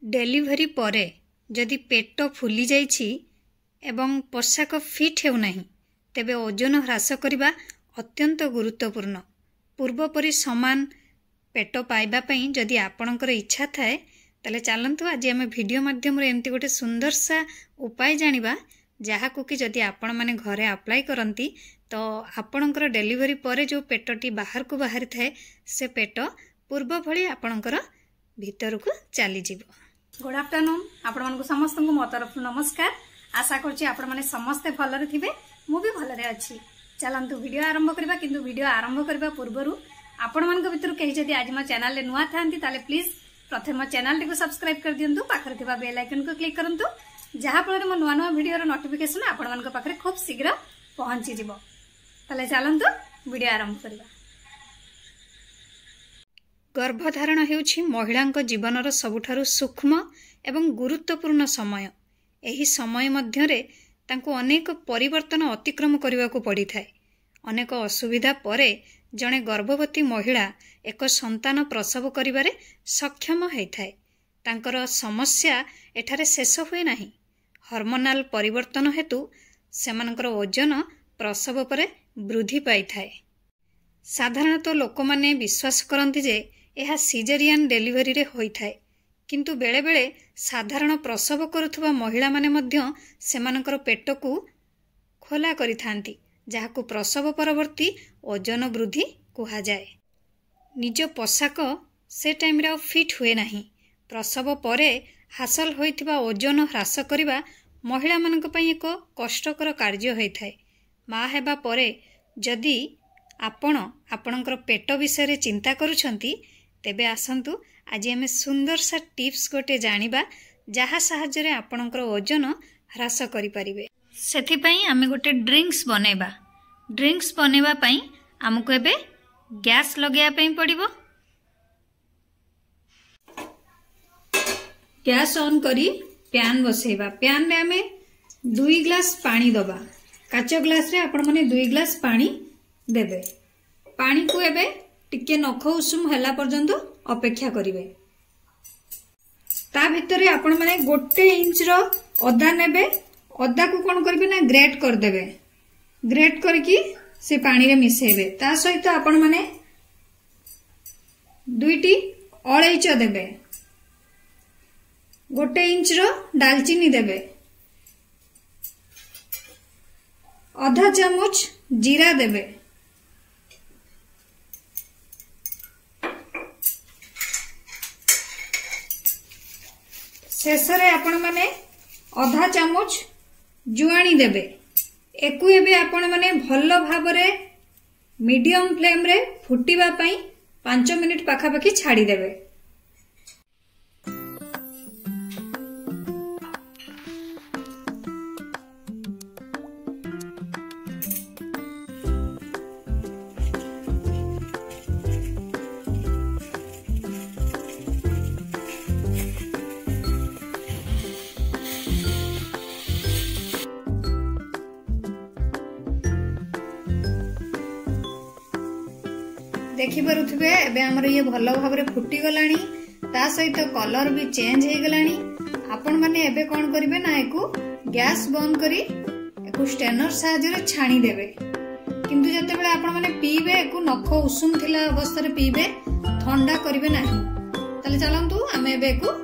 Delivery परे जदि पेट fully जाइछि एवं पोशाक फिट हेउनाही तेबे ओजन ह्रास करने अत्यंत गुरुत्वपूर्ण। पूर्वपरी समान पेट पाइबा पई जदि आपणकर इच्छा थाए ताले चलंतु आज आम वीडियो माध्यम एमती गोटे सुंदर सा उपाय जानिबा जहाकु कि जदि आपण माने घरे अप्लाई करंती तो आपणकर डेलीवरी परे जो पेटटी बाहर को बाहरी थाए से पेट पूर्व भली आपणकर भीतर को चली जीवो। गुड आफ्टरनून आपण मानक समस्त को मो तरफ नमस्कार। आशा करछि आपण माने समस्त भलरे थिबे मु भी भलरे अछि। चलंतु वीडियो आरंभ करबा किंतु वीडियो आरंभ करबा पूर्वरु आपण मानक भितर केही जदि आज मो चैनल ले नुआ थांती ताले प्लीज प्रथम मो चैनल को सब्सक्राइब कर दियंतु पाखर थिबा बेल आइकन को क्लिक करंतु जहा फल मो नुआ नुआ वीडियो रो नोटिफिकेशन आपण मानक पाखरे खूब शीघ्र पहुंची जिवो। ताले चलंतु वीडियो आरंभ करबा। गर्भधारण हेउछि महिलांक जीवनर सबुठारु सूक्ष्म एवं गुरुत्वपूर्ण समय। एही समय मध्यरे तांको अनेक परिवर्तन अतिक्रम करबाकू पड़ी थाए। अनेक असुविधा परे जणे गर्भवती महिला एक संतान प्रसव करिबारे सक्षम होइथाए। तांकर समस्या एठारे शेष हुए नाही। हार्मोनाल परिवर्तन हेतु सेमानकर ओजन प्रसव परे वृद्धि पाई थाए। साधारणतः लोक माने विश्वास करंती जे यह सिजेरियन डेलीवरी रे होई थाए, किंतु बेले बेले साधारण प्रसव करुथुबा महिला माने मध्य सेमानकर पेट को खोला करि थांती जहाकु प्रसव परवर्ती ओजन वृद्धि कुहा जाए। निज पोशाक से टाइम रे फिट हुए नाही। प्रसव परे हासिल होइथिबा ओजन ह्रास करिबा महिला मानक पई एक कष्टकर कार्य होई थाए। मां हेबा परे जदि आपण आपणकर पेट विषय चिंता करूछंती तेबे आसंतु आज आम सुंदर सा टिप्स गोटे जानिबा जहा साहाय्य रे आपणकर ओजन ह्रास करि परिबे। सेथिपई आमे गोटे ड्रिंक्स बनेबा। ड्रिंक्स बनेबा पई हमकु एबे गैस लगेया पई पड़िबो। गैस ऑन करी पैन बसेबा। पैन रे आमे 2 ग्लास पानी दबा। काचो ग्लास रे आपण माने 2 ग्लास पानी देबे। पानी को एबे टिके नख उषुम हला पर्यंत अपेक्षा करिवे। ता भितरे आपण माने 1 इंच रो अदा नेबे। अदा को कोन करबे ना ग्रेट कर देबे। ग्रेट करकी से पानी रे मिसेबे। ता सहित आपण माने 2टी अलैच देबे। 1 इंच रो दालचीनी देबे। आधा चामच जीरा देबे। शेषरे आपण माने आधा चामच जुआनी देबे। एकु एबे आपण माने भल्लो भाबरे मीडियम फ्लेम रे फुटीबा पई 5 मिनिट पाखापाखी छाड़ी देबे। देखि पारुथिबे एबे हमर ये भलो भाबरे फुटी गलानी। ता सहित कलर भी चेंज हे गलानी। आपण माने एबे कोन करिवे ना एकु गैस बंद करी एकु स्टेनर साहाय्य रे छाणी देबे। किंतु जते बेले आपण माने पीबे एकु नख उषुम थिला अवस्था रे पीबे, ठंडा करिवे नाही। ताले चलंतु आमे एबे एकु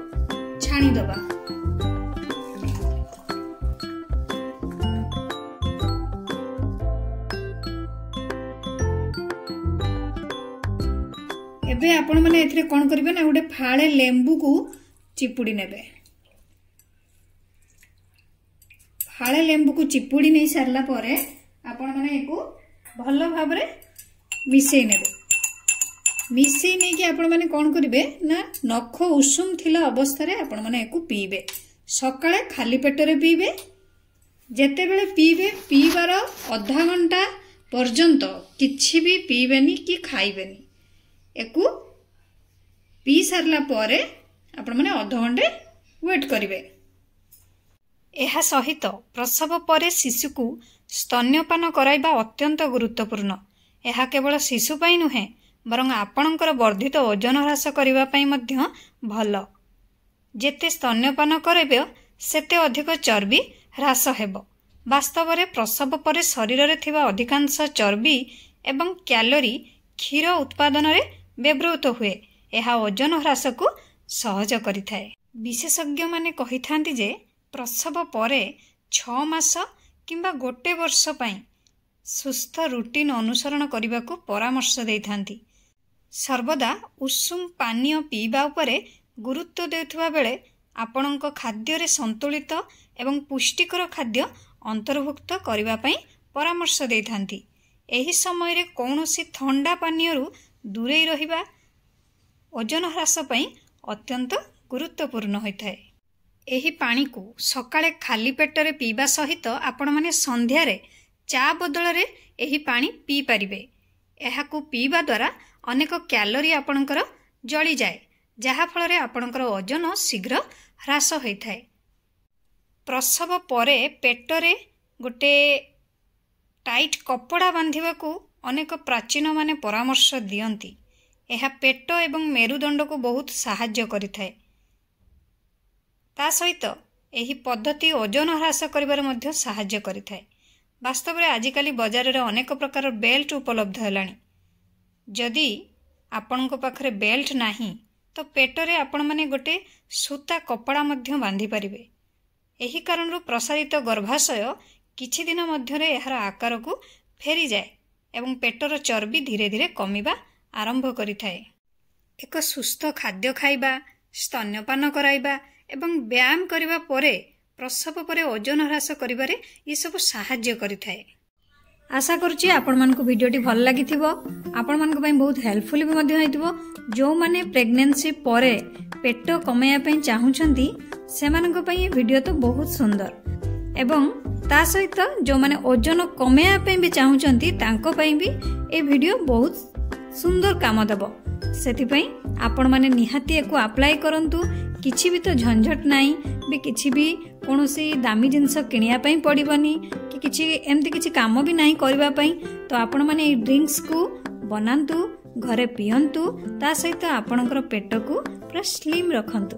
छाणी दबा। एबे आपण माने एथरे कोन करिवे ना गोटे फाळे लेंबू को चिपुडी नेबे। फाळे लेंबू को चिपुडी नै सारला परे आपण माने एको भलो भाबरे मिसेई नेबे। मिसेई नै कि आपण माने कोन करिवे ना नख उषुम थिला अवस्था रे आपण माने एको पीबे। सकाळे खाली पेट रे पीबे। जेते बेले पीबे पीबार आधा घंटा पर्यंत किछि भी पीबेनी कि खाइबेनी। एकु पी सारला परे आपण माने आधा घंटे वेट करिवे। एहा सहित प्रसव परे शिशु को स्तन्यपान कराइबा अत्यंत गुरुत्वपूर्ण। एहा केवल शिशु पई नुहे बरं आपणकर वर्धित ओजन ह्रास करने भल। ଯେତେ ସ୍ତନ୍ୟପାନ କରିବେ ସେତେ ଅଧିକ ଚର୍ବି ହ୍ରାସ ହେବ। ବାସ୍ତବରେ ପ୍ରସବ ପରେ ଶରୀରରେ ଥିବା ଅଧିକାଂଶ ଚର୍ବି ଏବଂ କ୍ୟାଲୋରି କ୍ଷୀର ଉତ୍ପାଦନରେ ବ୍ୟବହୃତ ହୁଏ। ଏହା ଓଜନ ହ୍ରାସକୁ ସହଜ କରିଥାଏ। ବିଶେଷଜ୍ଞମାନେ କହିଥାନ୍ତି ଯେ ପ୍ରସବ ପରେ 6 ମାସ କିମ୍ବା 1 ବର୍ଷ ପାଇଁ ସୁସ୍ଥ ରୁଟିନ୍ ଅନୁସରଣ କରିବାକୁ ପରାମର୍ଶ ଦେଇଥାନ୍ତି। ସର୍ବଦା ଉଷୁମ ପାନୀୟ ପିଇବା ଉପରେ ଗୁରୁତ୍ୱ ଦେଉଥିବା ବେଳେ ଆପଣଙ୍କ ଖାଦ୍ୟରେ ସନ୍ତୁଳିତ ଏବଂ ପୁଷ୍ଟିକର ଖାଦ୍ୟ ଅନ୍ତର୍ଭୁକ୍ତ କରିବା ପାଇଁ ପରାମର୍ଶ ଦେଇଥାନ୍ତି। ଏହି ସମୟରେ କୌଣସି ଥଣ୍ଡା ପାନୀୟରୁ ଦୂରେଇ ରହିବା ଓଜନ ହ୍ରାସ ପାଇଁ ଅତ୍ୟନ୍ତ ଗୁରୁତ୍ୱପୂର୍ଣ୍ଣ ହୋଇଥାଏ। ଏହି ପାଣିକୁ ସକାଳେ ଖାଲି ପେଟରେ ପିଇବା ସହିତ ଆପଣମାନେ ସନ୍ଧ୍ୟାରେ ଚା ବଦଳରେ ଏହି ପାଣି ପିଇପାରିବେ। ଏହାକୁ ପିଇବା ଦ୍ୱାରା ଅନେକ କ୍ୟାଲୋରି ଆପଣଙ୍କର ଜଳିଯାଏ, ଯାହାଫଳରେ ଆପଣଙ୍କର ଓଜନ ଶୀଘ୍ର ହ୍ରାସ ହୋଇଥାଏ। ପ୍ରସବ ପରେ ପେଟରେ ଗୋଟେ ଟାଇଟ୍ କପଡ଼ା ବାନ୍ଧିବାକୁ ଅନେକ ପ୍ରାଚୀନମାନେ ପରାମର୍ଶ ଦିଅନ୍ତି। ଏହା ପେଟ ଏବଂ ମେରୁଦଣ୍ଡକୁ ବହୁତ ସାହାଯ୍ୟ କରିଥାଏ। ତା ସହିତ ଏହି ପଦ୍ଧତି ଓଜନ ହ୍ରାସ କରିବାରେ ମଧ୍ୟ ସାହାଯ୍ୟ କରିଥାଏ। ବାସ୍ତବରେ ଆଜିକାଲି ବଜାରରେ ଅନେକ ପ୍ରକାର ବେଲ୍ଟ ଉପଲବ୍ଧ ହେଲାଣି। ଯଦି ଆପଣଙ୍କ ପାଖରେ ବେଲ୍ଟ ନାହିଁ ତ ପେଟରେ ଆପଣମାନେ ଗୋଟେ ସୂତା କପଡ଼ା ମଧ୍ୟ ବାନ୍ଧିପାରିବେ। ଏହି କାରଣରୁ ପ୍ରସାରିତ ଗର୍ଭାଶୟ କିଛି ଦିନ ମଧ୍ୟରେ ଏହାର ଆକାରକୁ ଫେରିଯାଏ ଏବଂ ପେଟର ଚର୍ବି ଧୀରେ ଧୀରେ କମିବା ଆରମ୍ଭ କରିଥାଏ। ଏକ ସୁସ୍ଥ ଖାଦ୍ୟ ଖାଇବା, ସ୍ତନ୍ୟପାନ କରାଇବା ଏବଂ ବ୍ୟାୟାମ କରିବା ପରେ ପ୍ରସବ ପରେ ଓଜନ ହ୍ରାସ କରିବାରେ ଏସବୁ ସାହାଯ୍ୟ କରିଥାଏ। ଆଶା କରୁଛି ଆପଣମାନଙ୍କୁ ଭିଡ଼ିଓଟି ଭଲ ଲାଗିଥିବ, ଆପଣମାନଙ୍କ ପାଇଁ ବହୁତ ହେଲ୍ପଫୁଲ୍ ବି ମଧ୍ୟ ହୋଇଥିବ। ଯେଉଁମାନେ ପ୍ରେଗନେନ୍ସି ପରେ ପେଟ କମାଇବା ପାଇଁ ଚାହୁଁଛନ୍ତି ସେମାନଙ୍କ ପାଇଁ ଏ ଭିଡ଼ିଓ ତ ବହୁତ ସୁନ୍ଦର ଏବଂ ତା ସହିତ ଯେଉଁମାନେ ଓଜନ କମାଇବା ପାଇଁ ବି ଚାହୁଁଛନ୍ତି ତାଙ୍କ ପାଇଁ ବି ଏ ଭିଡ଼ିଓ ବହୁତ ସୁନ୍ଦର କାମ ଦେବ। ସେଥିପାଇଁ ଆପଣମାନେ ନିହାତି ଏକୁ ଆପ୍ଲାଏ କରନ୍ତୁ। କିଛି ବି ତ ଝଞ୍ଝଟ ନାହିଁ ବି, କିଛି ବି କୌଣସି ଦାମୀ ଜିନିଷ କିଣିବା ପାଇଁ ପଡ଼ିବନି କି କିଛି ଏମିତି କିଛି କାମ ବି ନାହିଁ କରିବା ପାଇଁ। ତ ଆପଣମାନେ ଏଇ ଡ୍ରିଙ୍କ୍ସକୁ ବନାନ୍ତୁ, ଘରେ ପିଅନ୍ତୁ, ତା ସହିତ ଆପଣଙ୍କର ପେଟକୁ ପୁରା ସ୍ଲିମ୍ ରଖନ୍ତୁ।